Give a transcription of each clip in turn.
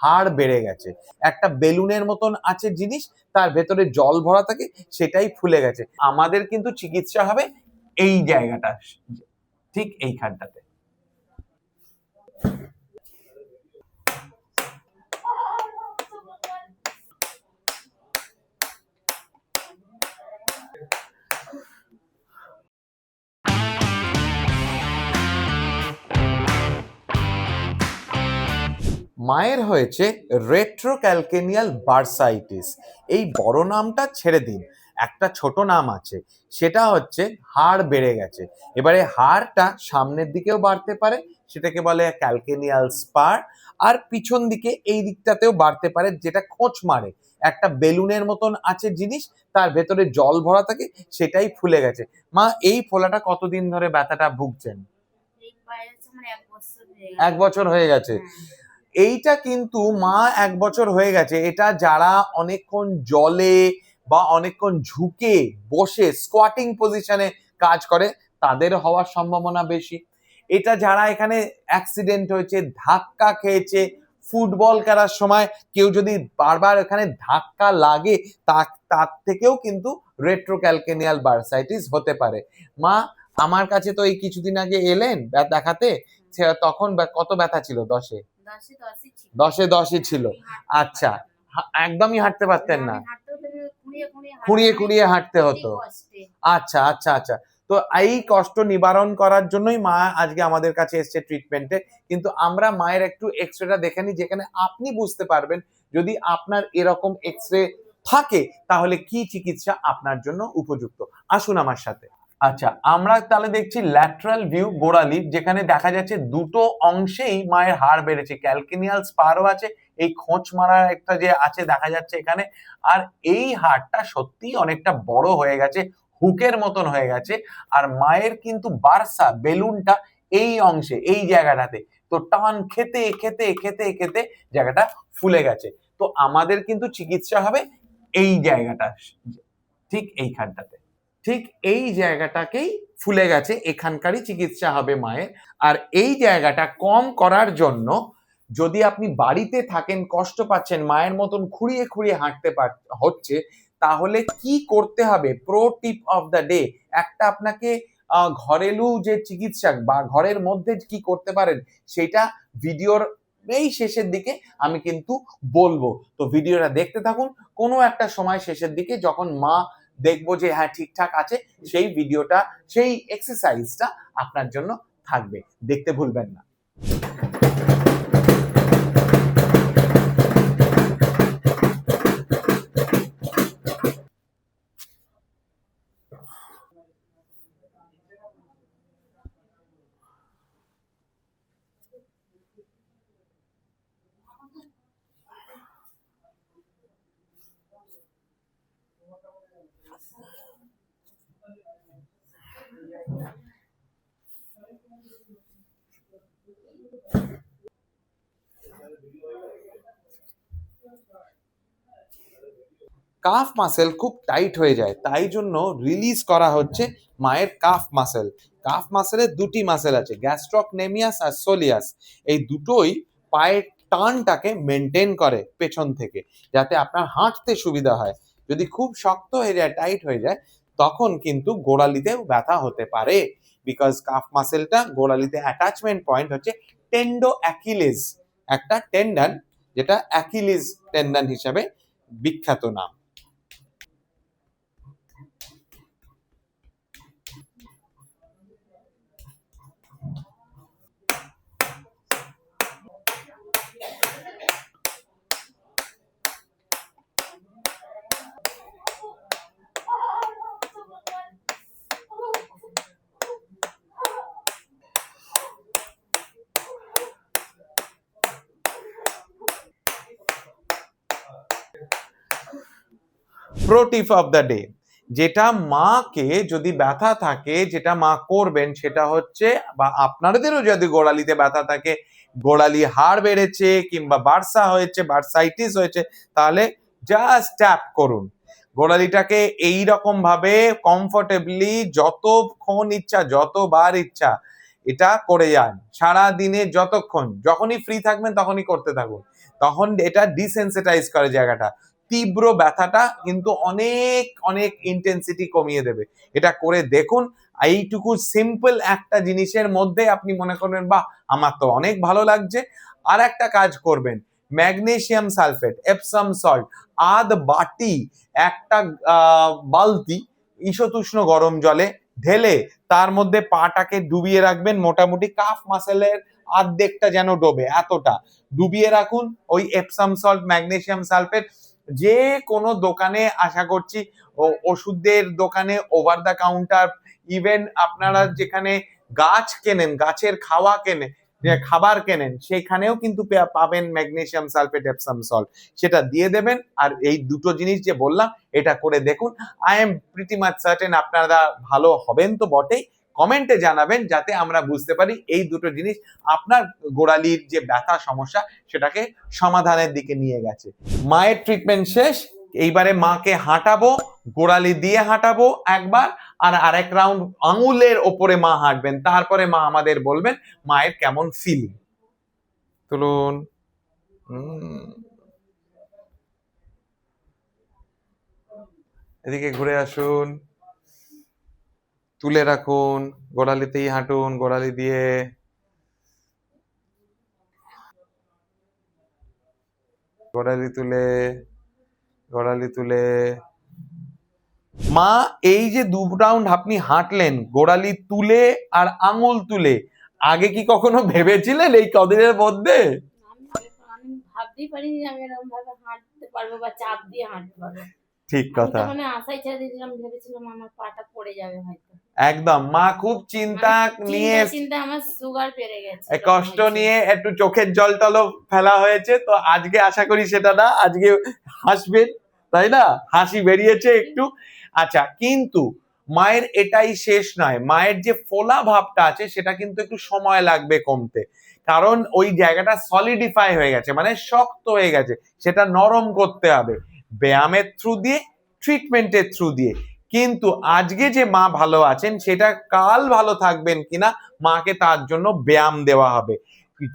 হাড় বেড়ে গেছে, একটা বেলুনের মতন আছে জিনিস, তার ভেতরে জল ভরা থাকে, সেটাই ফুলে গেছে। আমাদের কিন্তু চিকিৎসা হবে এই জায়গাটা, ঠিক এইখানটাতে। মায়ের হয়েছে রেট্রোক্যালকেনিয়াল বার্সাইটিস। এই বড় নামটা ছেড়ে দিন, একটা ছোট নাম আছে, সেটা হচ্ছে হাড় বেড়ে গেছে। এবারে হাড়টা সামনের দিকেও বাড়তে পারে, সেটাকে বলে ক্যালকেনিয়াল স্পার, আর পিছন দিকে এই দিকটাতেও বাড়তে পারে, যেটা খোঁচ মারে, একটা বেলুনের মতন আছে জিনিস, তার ভেতরে জল ভরা থাকে, সেটাই ফুলে গেছে। মা, এই ফোলাটা কতদিন ধরে ব্যথাটা ভুগছেন? 1 বছর হয়ে গেছে। এইটা কিন্তু মা 1 বছর হয়ে গেছে, এটা যারা অনেকক্ষণ জলে বা অনেকক্ষণ ঝুঁকে বসে স্কোয়াটিং পজিশনে কাজ করে, তাদের হওয়ার সম্ভাবনা বেশি। এটা যারা এখানে অ্যাক্সিডেন্ট হয়েছে, ধাক্কা খেয়েছে, ফুটবল খেলার সময় কেউ যদি বারবার এখানে ধাক্কা লাগে, তার থেকেও কিন্তু রেট্রোক্যালকেনিয়াল বার্সাইটিস হতে পারে। মা, আমার কাছে তো এই কিছুদিন আগে এলেন দেখাতে, তখন কত ব্যথা ছিল? 10-এ 10-এ ছিল। আচ্ছা, একদমই হাঁটতে পারতেন না? খুঁড়িয়ে খুঁড়িয়ে হাঁটতে হতো। আচ্ছা আচ্ছা আচ্ছা। তো এই কষ্ট নিবারণ করার জন্যই মা আজকে আমাদের কাছে এসছে ট্রিটমেন্টে। কিন্তু আমরা মায়ের একটু এক্সরেটা দেখে নিই, যেখানে আপনি বুঝতে পারবেন যদি আপনার এরকম এক্সরে থাকে তাহলে কি চিকিৎসা আপনার জন্য উপযুক্ত। আসুন আমার সাথে। আচ্ছা, আমরা তাহলে দেখছি ল্যাটারাল ভিউ গোড়ালি, যেখানে দেখা যাচ্ছে দুটো অংশেই মায়ের হাড় বেড়েছে, ক্যালকেনিয়াল স্পারও আছে, এই খোঁচ মারা একটা যে আছে দেখা যাচ্ছে এখানে, আর এই হাড়টা সত্যি অনেকটা বড় হয়ে গেছে, হুকের মতন হয়ে গেছে। আর মায়ের কিন্তু বার্সা বেলুনটা এই অংশে, এই জায়গাটাতে, তো টান খেতে খেতে খেতে খেতে জায়গাটা ফুলে গেছে। তো আমাদের কিন্তু চিকিৎসা হবে এই জায়গাটা, ঠিক এইখানটাতে, ঠিক এই জায়গাটাকেই ফুলে গেছে, এখানকারই চিকিৎসা হবে মায়ের। আর এই জায়গাটা কম করার জন্য, যদি আপনি বাড়িতে থাকেন, কষ্ট পাচ্ছেন, মায়ের মতন খুঁড়িয়ে খুঁড়িয়ে হাঁটতে হচ্ছে, তাহলে কি করতে হবে? Pro tip of the day, একটা আপনাকে ঘরেলু যে চিকিৎসা বা ঘরের মধ্যে কি করতে পারেন, সেটা ভিডিওর এই শেষের দিকে আমি কিন্তু বলবো। তো ভিডিওটা দেখতে থাকুন। কোনো একটা সময় শেষের দিকে যখন মা দেখবো যে হ্যাঁ ঠিকঠাক আছে, সেই ভিডিওটা, সেই এক্সারসাইজটা আপনার জন্য থাকবে, দেখতে ভুলবেন না। কাফ মাসেল খুব টাইট হয়ে যায়, তাই জন্য রিলিজ করা হচ্ছে মায়ের কাফ মাসেল। কাফ মাসেলের দুটি মাসেল আছে, গ্যাস্ট্রোকনেমিয়াস আর সোলিয়াস। এই দুটোই পায়ের টানটাকে মেনটেন করে পেছন থেকে, যাতে আপনার হাঁটতে সুবিধা হয়। যদি খুব শক্ত হয়ে যায়, টাইট হয়ে যায়, তখন কিন্তু গোড়ালিতেও ব্যথা হতে পারে। বিকজ কাফ মাসেলটা গোড়ালিতে অ্যাটাচমেন্ট পয়েন্ট হচ্ছে টেন্ডো অ্যাকিলিস, একটা টেন্ডন, যেটা অ্যাকিলিস টেন্ডন হিসাবে বিখ্যাত নাম। Pro tip of the day, যেটা মাকে যদি ব্যথা থাকে, যেটা মা করবেন সেটা হচ্ছে, বা আপনাদেরও যদি গোড়ালিতে ব্যথা থাকে, গোড়ালি হাড় বেড়েছে কিংবা বার্সা হয়েছে, বার্সাইটিস হয়েছে, তাহলে জাস্ট ট্যাপ করুন গোড়ালিটাকে এইরকম ভাবে কমফোর্টেবলি, যতক্ষণ ইচ্ছা, যতবার ইচ্ছা এটা করে যান সারা দিনে, যতক্ষণ, যখনই ফ্রি থাকবেন তখনই করতে থাকুন। তখন এটা ডিসেন্সিটাইজ করে জায়গাটা, তীব্র ব্যথাটা কিন্তু অনেক অনেক ইন্টেন্সিটি কমিয়ে দেবে। এটা করে দেখুন, এইটুকু সিম্পল একটা জিনিসের মধ্যে আপনি মনে করবেন বাহ আমার তো অনেক ভালো লাগছে। আর একটা কাজ করবেন, ম্যাগনেসিয়াম সালফেট, এপসাম সল্ট, আধ বাটি একটা বালতি ঈশতুষ্ণ গরম জলে ঢেলে তার মধ্যে পাটাকে ডুবিয়ে রাখবেন, মোটামুটি কাফ মাসেলের অর্ধেকটা যেন ডোবে এতটা ডুবিয়ে রাখুন। ওই এপসাম সল্ট, ম্যাগনেসিয়াম সালফেট যে কোনো দোকানে আশা করছি, ওষুধের দোকানে, ওভার দ্য কাউন্টার, ইভেন আপনারা যেখানে গাছ কেনেন, গাছের খাওয়া কেনেন, খাবার কেনেন, সেখানেও কিন্তু পাবেন ম্যাগনেসিয়াম সালফেট, এপসাম সল্ট। সেটা দিয়ে দেবেন। আর এই দুটো জিনিস যে বললাম এটা করে দেখুন, I am pretty much certain আপনারা ভালো হবেন তো বটেই। কমেন্টে জানাবেন যাতে আমরা বুঝতে পারি এই দুটো জিনিস আপনার গোড়ালির যে ব্যথা সমস্যা সেটাকে সমাধানের দিকে নিয়ে গেছে। মায়ের ট্রিটমেন্ট শেষ, এইবারে মাকে হাঁটাবো, গোড়ালি দিয়ে হাঁটাবো একবার, আর আরেক রাউন্ড আঙুলের ওপরে মা হাঁটবেন, তারপরে মা আমাদের বলবেন মায়ের কেমন ফিলিং। তুলুন, এদিকে ঘুরে আসুন, তুলে রাখুন, গোড়ালিতেই হাঁটুন, গোড়ালি দিয়ে গোড়ালি তুলে, গোড়ালি তুলে। মা এই যে 2 রাউন্ড আপনি হাঁটলেন গোড়ালি তুলে আর আঙুল তুলে, আগে কি কখনো ভেবেছিলেন এই কদিনের মধ্যে? আমি ভাবতেই পারিনি আমি এরকম ভাবে হাঁটতে পারবো বা চাপ দিয়ে হাঁটতে পারবো। ঠিক কথা, মানে আশাই ছেড়ে দিয়েছিলাম, ভেবেছিলাম আমার পাটা পড়ে যাবে হয়তো। একদম মা খুব চিন্তা নিয়ে, চিন্তা আমার সুগার বেড়ে গেছে, কষ্ট নিয়ে একটু চোখের জল টলও ফেলা হয়েছে। তো আজকে আশা করি সেটা না, আজকে হাসবেন, তাই না? হাসি বেরিয়েছে একটু। আচ্ছা, কিন্তু মায়ের এটাই শেষ নয়, মায়ের যে ফোলা ভাবটা আছে সেটা কিন্তু একটু সময় লাগবে কমতে, কারণ ওই জায়গাটা সলিডিফাই হয়ে গেছে, মানে শক্ত হয়ে গেছে, সেটা নরম করতে হবে ব্যায়ামের থ্রু দিয়ে, ট্রিটমেন্টের থ্রু দিয়ে। কিন্তু আজকে যে মা ভালো আছেন সেটা কাল ভালো থাকবেন কিনা মাকে তার জন্য ব্যায়াম দেওয়া হবে।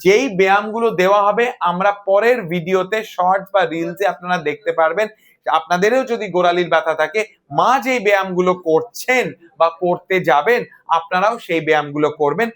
যেই ব্যায়ামগুলো দেওয়া হবে আমরা পরের ভিডিওতে শর্টস বা রিলসে আপনারা দেখতে পারবেন। আপনাদেরও যদি গোড়ালির ব্যথা থাকে, মা যেই ব্যায়ামগুলো করছেন বা করতে যাবেন আপনারাও সেই ব্যায়ামগুলো করবেন,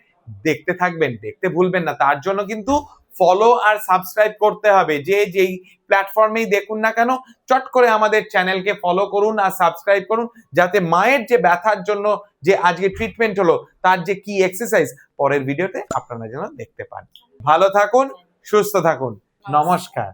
দেখতে থাকবেন, দেখতে ভুলবেন না। তার জন্য কিন্তু ফলো আর সাবস্ক্রাইব করতে হবে, যে যেই প্ল্যাটফর্মেই দেখুন না কেন চট করে আমাদের চ্যানেলকে ফলো করুন আর সাবস্ক্রাইব করুন, যাতে মায়ের যে ব্যথার জন্য যে আজকে ট্রিটমেন্ট হলো তার যে কি এক্সারসাইজ পরের ভিডিওতে আপনারা যেন দেখতে পান। ভালো থাকুন, সুস্থ থাকুন, নমস্কার।